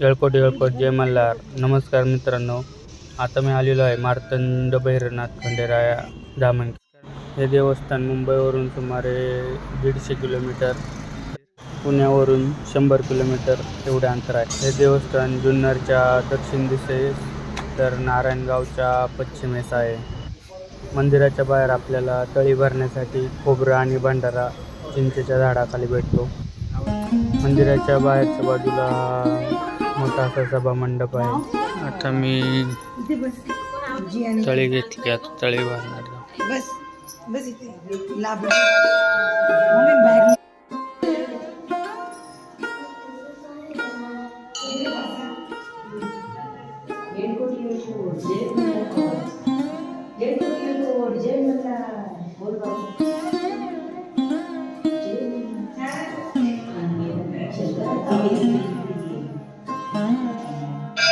येळकोट येळकोट जय मल्हार. नमस्कार मित्रांनो, आता मी आलेलो आहे मार्तंड भैरवनाथ खंडेराया धामण. हे देवस्थान मुंबईवरून सुमारे 150 किलोमीटर, पुण्यावरून 100 किलोमीटर एवढे अंतर आहे. हे देवस्थान जुन्नरच्या दक्षिण दिशेस तर नारायणगावच्या पश्चिमेस आहे. मंदिराच्या बाहेर आपल्याला तळी भरण्यासाठी खोबरं आणि भंडारा चिंचेच्या झाडाखाली भेटतो. मंदिराच्या बाहेरच्या बाजूला मोठा असा सभा मंडप आहे. आता मी तळी घेतली, आता तळी भरणार. बस बस इथे लाभ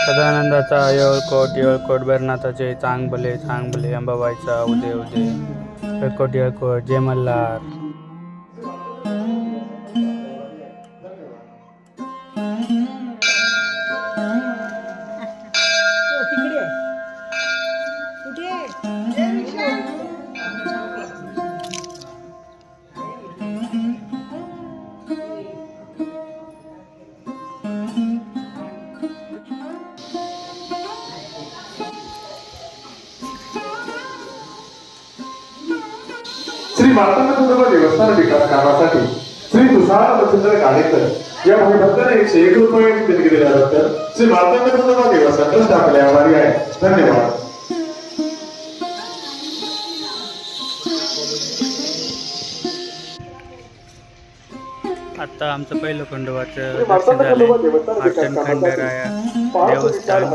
सदानंदाचा येळकोट येळकोट भैरवनाथाचे चांगभले चांगभले अंबाबाईचा उदय उदय. येळकोट येळकोट जय मल्हार. श्री मार्तंड देवस्थान विकास कामासाठी श्री तुषार वसंत काळेकर या भक्ताने 101 रुपये देणगी दिल्याबद्दल श्री मार्तंड देवस्थान ट्रस्ट आपले आभारी आहे. धन्यवाद. आता आमचं पहिलं खंडोबाचं दर्शन झालं. मार्तंड खंडेराया देवस्थान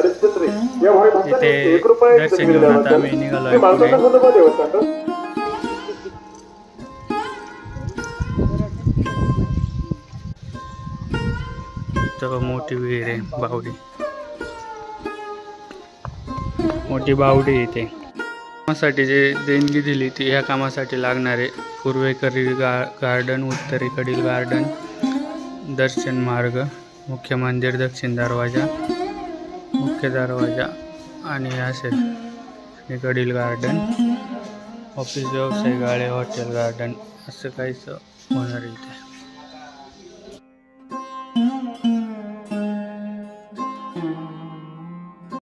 तिथे दर्शन घेऊन आता आम्ही निघालो आहे. मोठी विहीर आहे, बावडी, मोठी बावडी इथे. कामासाठी जे देणगी दिली ती ह्या कामासाठी लागणारे पूर्वेकडील गार्डन, उत्तरेकडील गार्डन, दर्शन मार्ग, मुख्य मंदिर, दक्षिण दरवाजा, मुख्य दरवाजा आणि असे कडील गार्डन, ऑफिस, व्यवसाय, गाळे, हॉटेल, गार्डन असं काहीच होणार इथे.